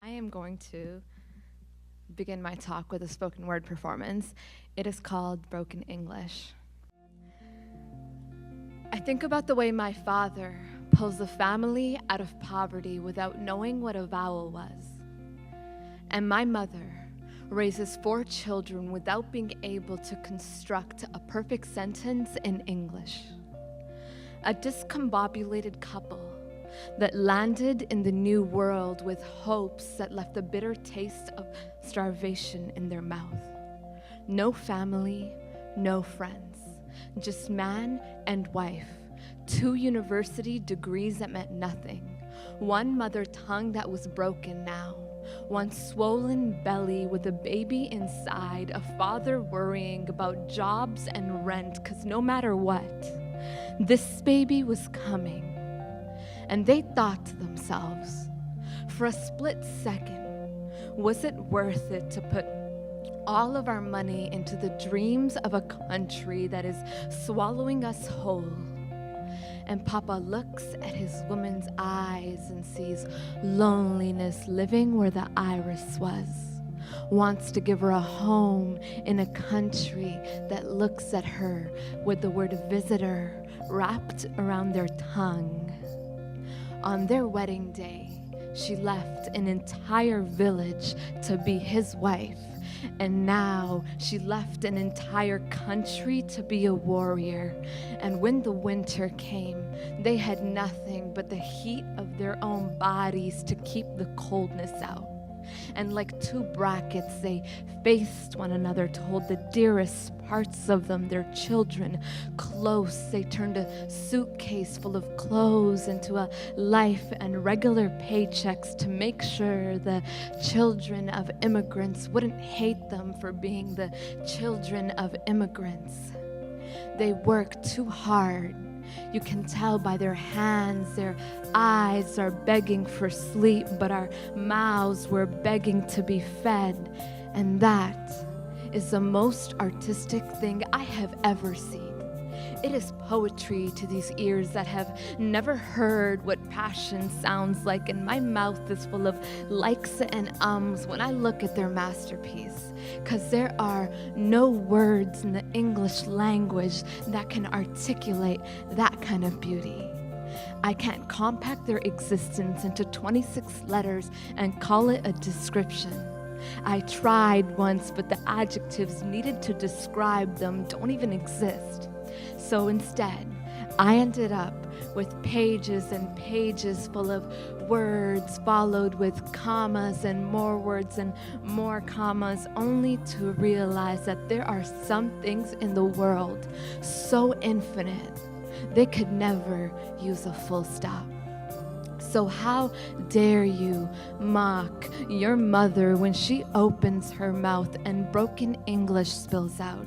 I am going to begin my talk with a spoken word performance. It is called Broken English. I think about the way my father pulls the family out of poverty without knowing what a vowel was. And my mother raises 4 children without being able to construct a perfect sentence in English. A discombobulated couple that landed in the new world with hopes that left a bitter taste of starvation in their mouth. No family, no friends, just man and wife, 2 university degrees that meant nothing, 1 mother tongue that was broken now, 1 swollen belly with a baby inside, a father worrying about jobs and rent, 'cause no matter what, this baby was coming. And they thought to themselves, for a split second, was it worth it to put all of our money into the dreams of a country that is swallowing us whole? And Papa looks at his woman's eyes and sees loneliness living where the iris was, wants to give her a home in a country that looks at her with the word visitor wrapped around their tongue. On their wedding day, she left an entire village to be his wife, and now she left an entire country to be a warrior. And when the winter came, they had nothing but the heat of their own bodies to keep the coldness out. And like 2 brackets, they faced one another to hold the dearest parts of them, their children, close. They turned a suitcase full of clothes into a life and regular paychecks to make sure the children of immigrants wouldn't hate them for being the children of immigrants. They worked too hard. You can tell by their hands, their eyes are begging for sleep, but our mouths were begging to be fed. And that is the most artistic thing I have ever seen. It is poetry to these ears that have never heard what passion sounds like, and my mouth is full of likes and ums when I look at their masterpiece, because there are no words in the English language that can articulate that kind of beauty. I can't compact their existence into 26 letters and call it a description. I tried once, but the adjectives needed to describe them don't even exist. So instead, I ended up with pages and pages full of words, followed with commas and more words and more commas, only to realize that there are some things in the world so infinite, they could never use a full stop. So how dare you mock your mother when she opens her mouth and broken English spills out?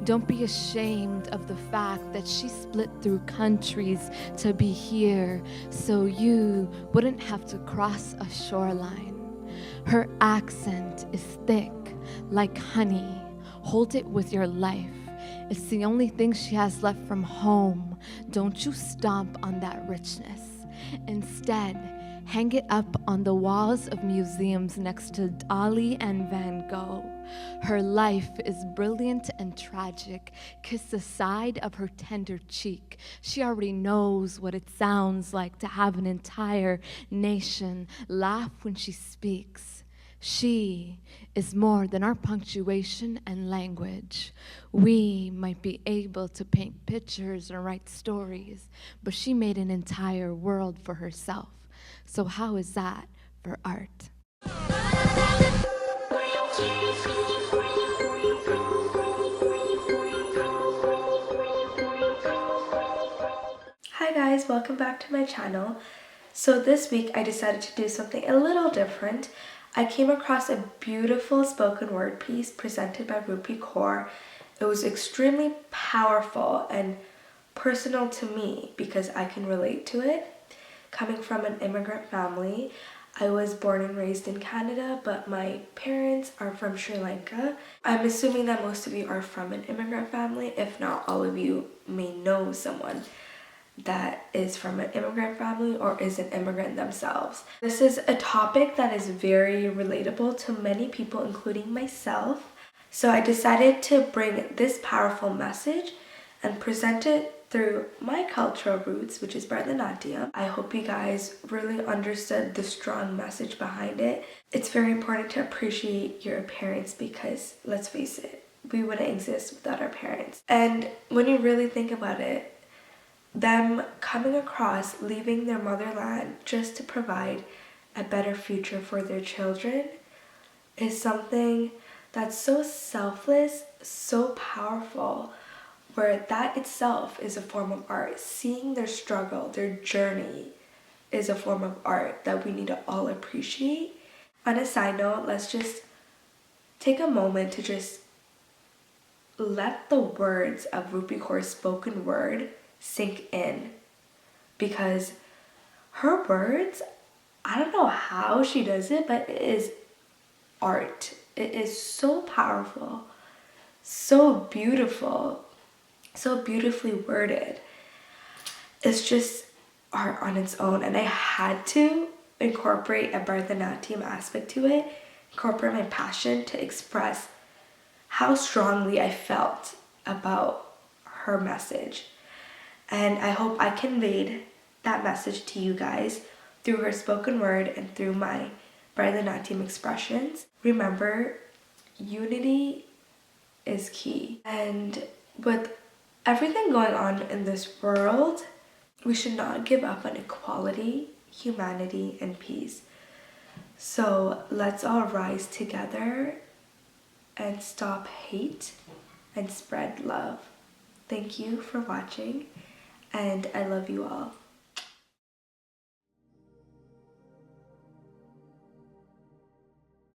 Don't be ashamed of the fact that she split through countries to be here so you wouldn't have to cross a shoreline. Her accent is thick like honey. Hold it with your life. It's the only thing she has left from home. Don't you stomp on that richness. Instead, hang it up on the walls of museums next to Dali and Van Gogh. Her life is brilliant and tragic. Kiss the side of her tender cheek. She already knows what it sounds like to have an entire nation laugh when she speaks. She is more than our punctuation and language. We might be able to paint pictures or write stories, but she made an entire world for herself. So how is that for art? Hi guys, welcome back to my channel. So this week I decided to do something a little different. I came across a beautiful spoken word piece presented by Rupi Kaur. It was extremely powerful and personal to me because I can relate to it. Coming from an immigrant family, I was born and raised in Canada, but my parents are from Sri Lanka. I'm assuming that most of you are from an immigrant family. If not, all of you may know someone that is from an immigrant family or is an immigrant themselves. This is a topic that is very relatable to many people, including myself. So I decided to bring this powerful message and present it through my cultural roots, which is Bharathanathyam. I hope you guys really understood the strong message behind it. It's very important to appreciate your parents because, let's face it, we wouldn't exist without our parents. And when you really think about it, them coming across, leaving their motherland just to provide a better future for their children is something that's so selfless, so powerful, where that itself is a form of art. Seeing their struggle, their journey is a form of art that we need to all appreciate. On a side note, let's just take a moment to just let the words of Rupi Kaur's spoken word sink in, because her words, I don't know how she does it, but it is art. It is so powerful, so beautiful, so beautifully worded. It's just art on its own, and I had to incorporate a Bharathanathyam aspect to it, incorporate my passion to express how strongly I felt about her message. And I hope I conveyed that message to you guys through her spoken word and through my Bharathanathyam expressions. Remember, unity is key. And with everything going on in this world, we should not give up on equality, humanity, and peace. So let's all rise together and stop hate and spread love. Thank you for watching, and I love you all.